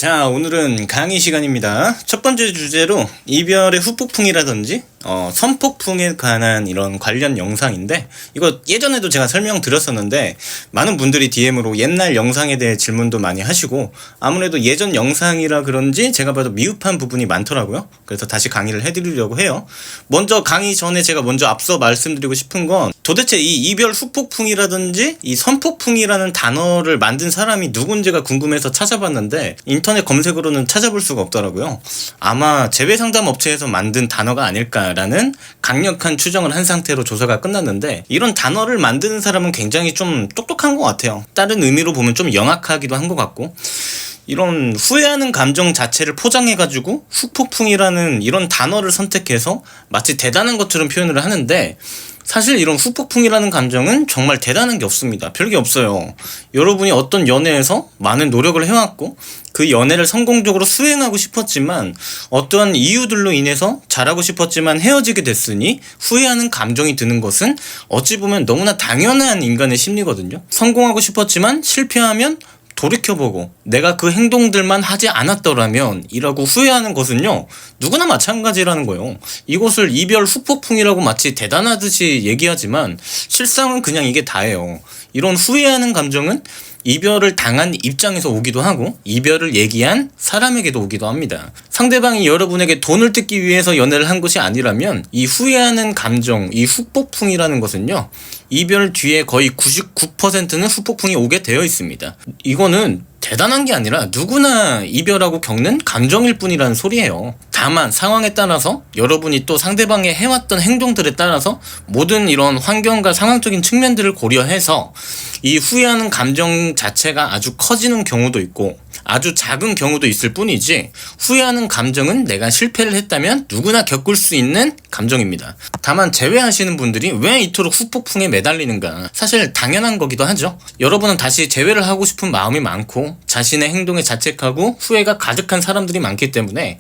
자, 오늘은 강의 시간입니다. 첫 번째 주제로 이별의 후폭풍이라든지 선폭풍에 관한 이런 관련 영상인데, 이거 예전에도 제가 설명드렸었는데 많은 분들이 DM으로 옛날 영상에 대해 질문도 많이 하시고, 아무래도 예전 영상이라 그런지 제가 봐도 미흡한 부분이 많더라고요. 그래서 다시 강의를 해드리려고 해요. 먼저 강의 전에 제가 먼저 앞서 말씀드리고 싶은 건, 도대체 이 이별 후폭풍이라든지 이 선폭풍이라는 단어를 만든 사람이 누군지가 궁금해서 찾아봤는데 인터넷 검색으로는 찾아볼 수가 없더라고요. 아마 제외상담 업체에서 만든 단어가 아닐까라는 강력한 추정을 한 상태로 조사가 끝났는데, 이런 단어를 만드는 사람은 굉장히 좀 똑똑한 것 같아요. 다른 의미로 보면 좀 영악하기도 한 것 같고, 이런 후회하는 감정 자체를 포장해가지고 후폭풍이라는 이런 단어를 선택해서 마치 대단한 것처럼 표현을 하는데, 사실 이런 후폭풍이라는 감정은 정말 대단한 게 없습니다. 별게 없어요. 여러분이 어떤 연애에서 많은 노력을 해왔고 그 연애를 성공적으로 수행하고 싶었지만 어떠한 이유들로 인해서 잘하고 싶었지만 헤어지게 됐으니 후회하는 감정이 드는 것은 어찌 보면 너무나 당연한 인간의 심리거든요. 성공하고 싶었지만 실패하면 돌이켜보고 내가 그 행동들만 하지 않았더라면 이라고 후회하는 것은요, 누구나 마찬가지라는 거예요. 이것을 이별 후폭풍이라고 마치 대단하듯이 얘기하지만 실상은 그냥 이게 다예요. 이런 후회하는 감정은 이별을 당한 입장에서 오기도 하고 이별을 얘기한 사람에게도 오기도 합니다. 상대방이 여러분에게 돈을 뜯기 위해서 연애를 한 것이 아니라면 이 후회하는 감정, 이 후폭풍이라는 것은요, 이별 뒤에 거의 99%는 후폭풍이 오게 되어 있습니다. 이거는 대단한 게 아니라 누구나 이별하고 겪는 감정일 뿐이라는 소리예요. 다만 상황에 따라서 여러분이 또 상대방이 해왔던 행동들에 따라서 모든 이런 환경과 상황적인 측면들을 고려해서 이 후회하는 감정 자체가 아주 커지는 경우도 있고 아주 작은 경우도 있을 뿐이지, 후회하는 감정은 내가 실패를 했다면 누구나 겪을 수 있는 감정입니다. 다만 제외하시는 분들이 왜 이토록 후폭풍에 매달리는가, 사실 당연한 거기도 하죠. 여러분은 다시 재회를 하고 싶은 마음이 많고 자신의 행동에 자책하고 후회가 가득한 사람들이 많기 때문에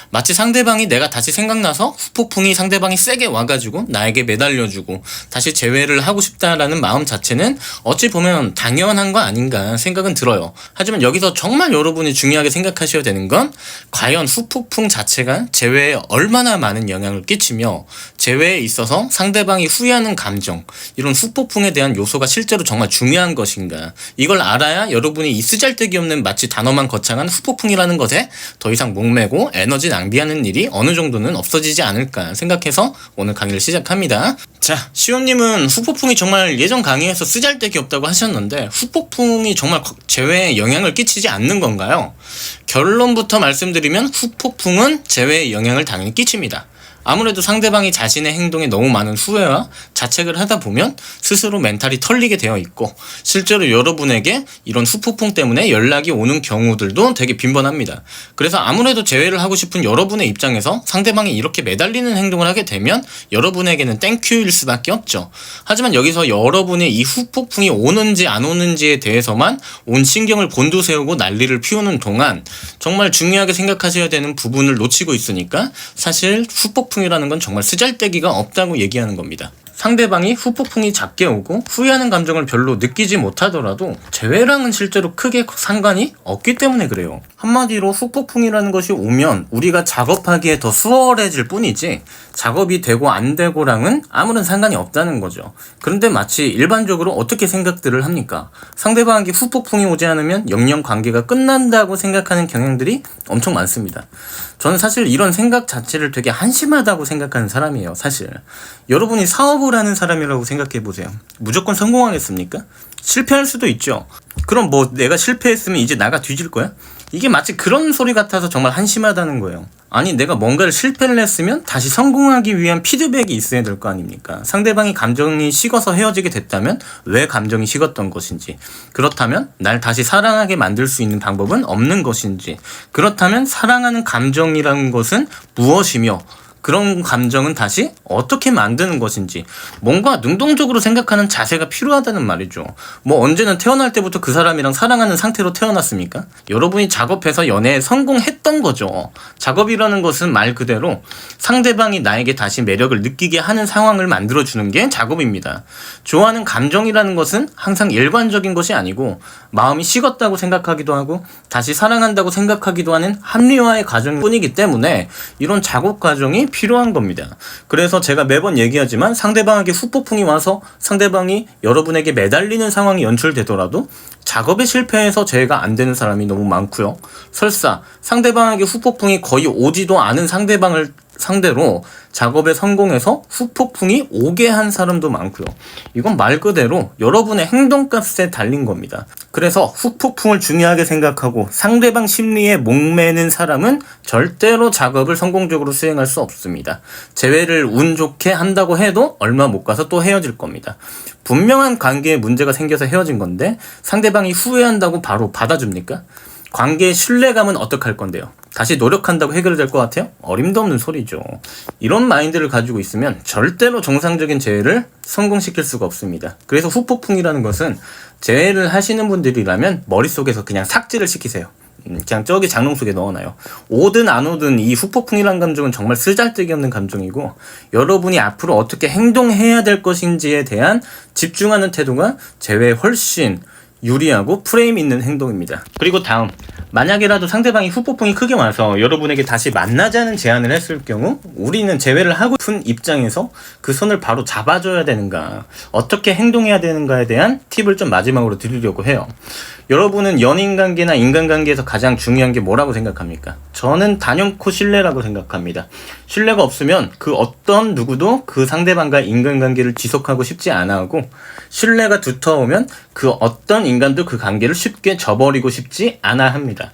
마치 상대방이 내가 다시 생각나서 후폭풍이 상대방이 세게 와가지고 나에게 매달려주고 다시 재회를 하고 싶다라는 마음 자체는 어찌 보면 당연한 거 아닌가 생각은 들어요. 하지만 여기서 정말 여러분이 중요하게 생각하셔야 되는 건, 과연 후폭풍 자체가 재회에 얼마나 많은 영향을 끼치며 재회에 있어서 상대방이 후회하는 감정, 이런 후폭풍에 대한 요소가 실제로 정말 중요한 것인가, 이걸 알아야 여러분이 이 쓰잘데기 없는 마치 단어만 거창한 후폭풍이라는 것에 더 이상 목매고 에너지 낭비하는 일이 어느 정도는 없어지지 않을까 생각해서 오늘 강의를 시작합니다. 자, 시온님은 후폭풍이 정말 예전 강의에서 쓰잘데기 없다고 하셨는데 후폭풍이 정말 재회에 영향을 끼치지 않는 건가요? 결론부터 말씀드리면 후폭풍은 재회에 영향을 당연히 끼칩니다. 아무래도 상대방이 자신의 행동에 너무 많은 후회와 자책을 하다 보면 스스로 멘탈이 털리게 되어 있고, 실제로 여러분에게 이런 후폭풍 때문에 연락이 오는 경우들도 되게 빈번합니다. 그래서 아무래도 재회를 하고 싶은 여러분의 입장에서 상대방이 이렇게 매달리는 행동을 하게 되면 여러분에게는 땡큐일 수밖에 없죠. 하지만 여기서 여러분의 이 후폭풍이 오는지 안 오는지에 대해서만 온 신경을 곤두세우고 난리를 피우는 동안 정말 중요하게 생각하셔야 되는 부분을 놓치고 있으니까 사실 후폭풍이라는 건 정말 쓰잘데기가 없다고 얘기하는 겁니다. 상대방이 후폭풍이 작게 오고 후회하는 감정을 별로 느끼지 못하더라도 재회랑은 실제로 크게 상관이 없기 때문에 그래요. 한마디로 후폭풍이라는 것이 오면 우리가 작업하기에 더 수월해질 뿐이지 작업이 되고 안 되고랑은 아무런 상관이 없다는 거죠. 그런데 마치 일반적으로 어떻게 생각들을 합니까? 상대방에게 후폭풍이 오지 않으면 영영 관계가 끝난다고 생각하는 경향들이 엄청 많습니다. 저는 사실 이런 생각 자체를 되게 한심하다고 생각하는 사람이에요. 사실 여러분이 사업을 하는 사람이라고 생각해보세요. 무조건 성공하겠습니까? 실패할 수도 있죠. 그럼 뭐 내가 실패했으면 이제 나가 뒤질 거야? 이게 마치 그런 소리 같아서 정말 한심하다는 거예요. 아니, 내가 뭔가를 실패를 했으면 다시 성공하기 위한 피드백이 있어야 될 거 아닙니까? 상대방이 감정이 식어서 헤어지게 됐다면 왜 감정이 식었던 것인지, 그렇다면 날 다시 사랑하게 만들 수 있는 방법은 없는 것인지, 그렇다면 사랑하는 감정이라는 것은 무엇이며 그런 감정은 다시 어떻게 만드는 것인지 뭔가 능동적으로 생각하는 자세가 필요하다는 말이죠. 뭐 언제는 태어날 때부터 그 사람이랑 사랑하는 상태로 태어났습니까? 여러분이 작업해서 연애에 성공했던 거죠. 작업이라는 것은 말 그대로 상대방이 나에게 다시 매력을 느끼게 하는 상황을 만들어주는 게 작업입니다. 좋아하는 감정이라는 것은 항상 일관적인 것이 아니고 마음이 식었다고 생각하기도 하고 다시 사랑한다고 생각하기도 하는 합리화의 과정뿐이기 때문에 이런 작업 과정이 필요한 겁니다. 그래서 제가 매번 얘기하지만 상대방에게 후폭풍이 와서 상대방이 여러분에게 매달리는 상황이 연출되더라도 작업에 실패해서 재해가 안 되는 사람이 너무 많고요. 설사 상대방에게 후폭풍이 거의 오지도 않은 상대방을 상대로 작업에 성공해서 후폭풍이 오게 한 사람도 많고요. 이건 말 그대로 여러분의 행동값에 달린 겁니다. 그래서 후폭풍을 중요하게 생각하고 상대방 심리에 목매는 사람은 절대로 작업을 성공적으로 수행할 수 없습니다. 재회를 운 좋게 한다고 해도 얼마 못 가서 또 헤어질 겁니다. 분명한 관계에 문제가 생겨서 헤어진 건데 상대방이 후회한다고 바로 받아줍니까? 관계의 신뢰감은 어떡할 건데요? 다시 노력한다고 해결될 것 같아요? 어림도 없는 소리죠. 이런 마인드를 가지고 있으면 절대로 정상적인 재회를 성공시킬 수가 없습니다. 그래서 후폭풍이라는 것은 재회를 하시는 분들이라면 머릿속에서 그냥 삭제를 시키세요. 그냥 저기 장롱 속에 넣어놔요. 오든 안 오든 이 후폭풍이라는 감정은 정말 쓰잘데기 없는 감정이고 여러분이 앞으로 어떻게 행동해야 될 것인지에 대한 집중하는 태도가 재회에 훨씬 유리하고 프레임 있는 행동입니다. 그리고 다음, 만약에라도 상대방이 후폭풍이 크게 와서 여러분에게 다시 만나자는 제안을 했을 경우 우리는 재회를 하고 싶은 입장에서 그 손을 바로 잡아줘야 되는가, 어떻게 행동해야 되는가에 대한 팁을 좀 마지막으로 드리려고 해요. 여러분은 연인관계나 인간관계에서 가장 중요한 게 뭐라고 생각합니까? 저는 단연코 신뢰라고 생각합니다. 신뢰가 없으면 그 어떤 누구도 그 상대방과 인간관계를 지속하고 싶지 않아 하고 신뢰가 두터우면 그 어떤 인간도 그 관계를 쉽게 저버리고 싶지 않아 합니다.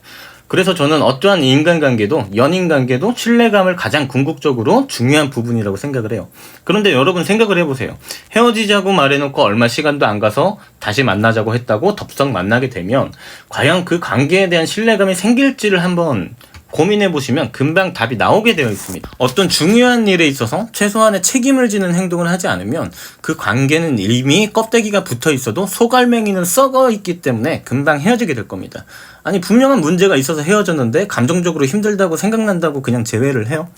그래서 저는 어떠한 인간관계도 연인관계도 신뢰감을 가장 궁극적으로 중요한 부분이라고 생각을 해요. 그런데 여러분 생각을 해보세요. 헤어지자고 말해놓고 얼마 시간도 안 가서 다시 만나자고 했다고 덥석 만나게 되면 과연 그 관계에 대한 신뢰감이 생길지를 한번 고민해보시면 금방 답이 나오게 되어 있습니다. 어떤 중요한 일에 있어서 최소한의 책임을 지는 행동을 하지 않으면 그 관계는 이미 껍데기가 붙어 있어도 속알맹이는 썩어 있기 때문에 금방 헤어지게 될 겁니다. 아니 분명한 문제가 있어서 헤어졌는데 감정적으로 힘들다고 생각난다고 그냥 재회를 해요?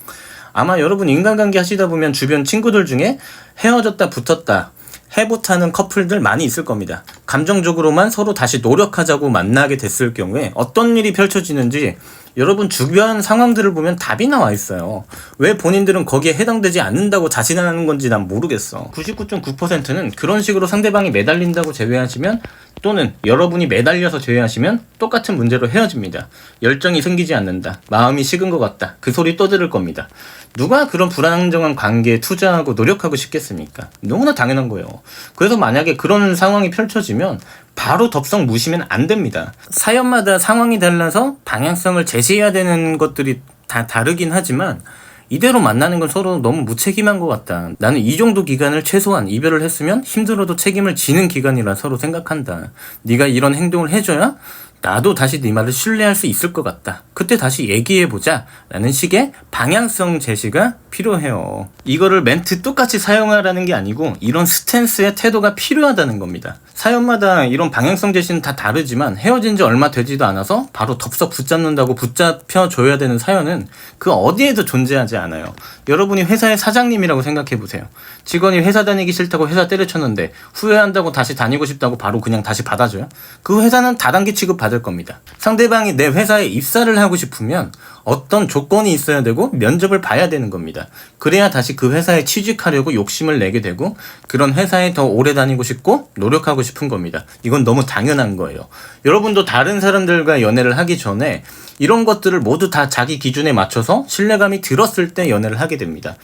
아마 여러분 인간관계 하시다 보면 주변 친구들 중에 헤어졌다 붙었다 해보타는 커플들 많이 있을 겁니다. 감정적으로만 서로 다시 노력하자고 만나게 됐을 경우에 어떤 일이 펼쳐지는지 여러분 주변 상황들을 보면 답이 나와 있어요. 왜 본인들은 거기에 해당되지 않는다고 자신하는 건지 난 모르겠어. 99.9%는 그런 식으로 상대방이 매달린다고 제외하시면 또는 여러분이 매달려서 제외하시면 똑같은 문제로 헤어집니다. 열정이 생기지 않는다. 마음이 식은 것 같다. 그 소리 또 들을 겁니다. 누가 그런 불안정한 관계에 투자하고 노력하고 싶겠습니까? 너무나 당연한 거예요. 그래서 만약에 그런 상황이 펼쳐지면 바로 덥석 무시면 안 됩니다. 사연마다 상황이 달라서 방향성을 제시해야 되는 것들이 다 다르긴 하지만 이대로 만나는 건 서로 너무 무책임한 것 같다. 나는 이 정도 기간을 최소한 이별을 했으면 힘들어도 책임을 지는 기간이라 서로 생각한다. 네가 이런 행동을 해줘야 나도 다시 네 말을 신뢰할 수 있을 것 같다. 그때 다시 얘기해보자 라는 식의 방향성 제시가 필요해요. 이거를 멘트 똑같이 사용하라는 게 아니고 이런 스탠스의 태도가 필요하다는 겁니다. 사연마다 이런 방향성 제시는 다 다르지만 헤어진 지 얼마 되지도 않아서 바로 덥석 붙잡는다고 붙잡혀줘야 되는 사연은 그 어디에도 존재하지 않아요. 여러분이 회사의 사장님이라고 생각해보세요. 직원이 회사 다니기 싫다고 회사 때려쳤는데 후회한다고 다시 다니고 싶다고 바로 그냥 다시 받아줘요? 그 회사는 다단계 취급 받을 겁니다. 상대방이 내 회사에 입사를 하고 싶으면 어떤 조건이 있어야 되고 면접을 봐야 되는 겁니다. 그래야 다시 그 회사에 취직하려고 욕심을 내게 되고 그런 회사에 더 오래 다니고 싶고 노력하고 싶은 겁니다. 이건 너무 당연한 거예요. 여러분도 다른 사람들과 연애를 하기 전에 이런 것들을 모두 다 자기 기준에 맞춰서 신뢰감이 들었을 때 연애를 하게 됩니다.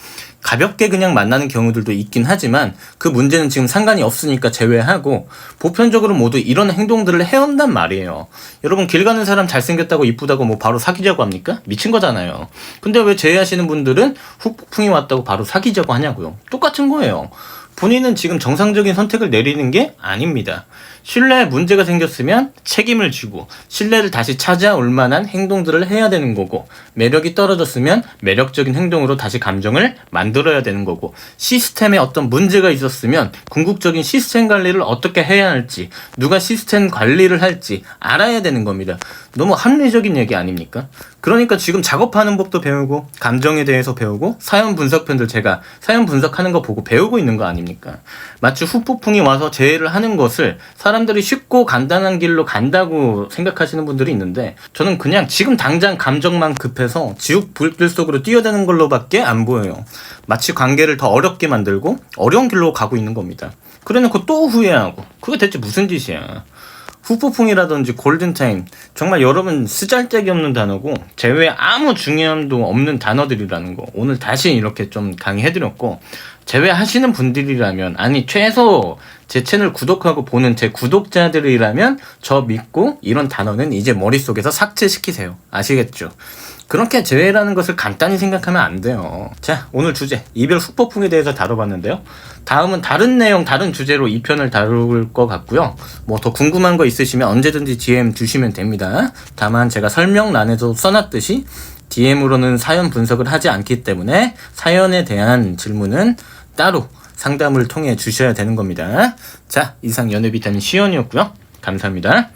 가볍게 그냥 만나는 경우들도 있긴 하지만 그 문제는 지금 상관이 없으니까 제외하고 보편적으로 모두 이런 행동들을 해온단 말이에요. 여러분 길 가는 사람 잘생겼다고 이쁘다고 뭐 바로 사귀자고 합니까? 미친 거잖아요. 근데 왜 제외하시는 분들은 후폭풍이 왔다고 바로 사귀자고 하냐고요. 똑같은 거예요. 본인은 지금 정상적인 선택을 내리는 게 아닙니다. 신뢰에 문제가 생겼으면 책임을 지고 신뢰를 다시 찾아올 만한 행동들을 해야 되는 거고, 매력이 떨어졌으면 매력적인 행동으로 다시 감정을 만들어야 되는 거고, 시스템에 어떤 문제가 있었으면 궁극적인 시스템 관리를 어떻게 해야 할지, 누가 시스템 관리를 할지 알아야 되는 겁니다. 너무 합리적인 얘기 아닙니까? 그러니까 지금 작업하는 법도 배우고, 감정에 대해서 배우고, 사연 분석편들 제가 사연 분석하는 거 보고 배우고 있는 거 아닙니까? 마치 후폭풍이 와서 재해를 하는 것을 사람들이 쉽고 간단한 길로 간다고 생각하시는 분들이 있는데, 저는 그냥 지금 당장 감정만 급해서 지옥 불길 속으로 뛰어드는 걸로밖에 안 보여요. 마치 관계를 더 어렵게 만들고 어려운 길로 가고 있는 겁니다. 그래놓고 또 후회하고, 그게 대체 무슨 짓이야. 후폭풍이라든지 골든타임, 정말 여러분 쓰잘데기 없는 단어고 제외에 아무 중요함도 없는 단어들이라는 거 오늘 다시 이렇게 좀 강의해드렸고, 제외하시는 분들이라면, 아니 최소 제 채널 구독하고 보는 제 구독자들이라면 저 믿고 이런 단어는 이제 머릿속에서 삭제시키세요. 아시겠죠? 그렇게 재회라는 것을 간단히 생각하면 안 돼요. 자, 오늘 주제 이별 후폭풍에 대해서 다뤄봤는데요. 다음은 다른 내용, 다른 주제로 2편을 다룰 것 같고요. 뭐 더 궁금한 거 있으시면 언제든지 DM 주시면 됩니다. 다만 제가 설명란에도 써놨듯이 DM으로는 사연 분석을 하지 않기 때문에 사연에 대한 질문은 따로 상담을 통해 주셔야 되는 겁니다. 자, 이상 연애비타민 시연이었고요. 감사합니다.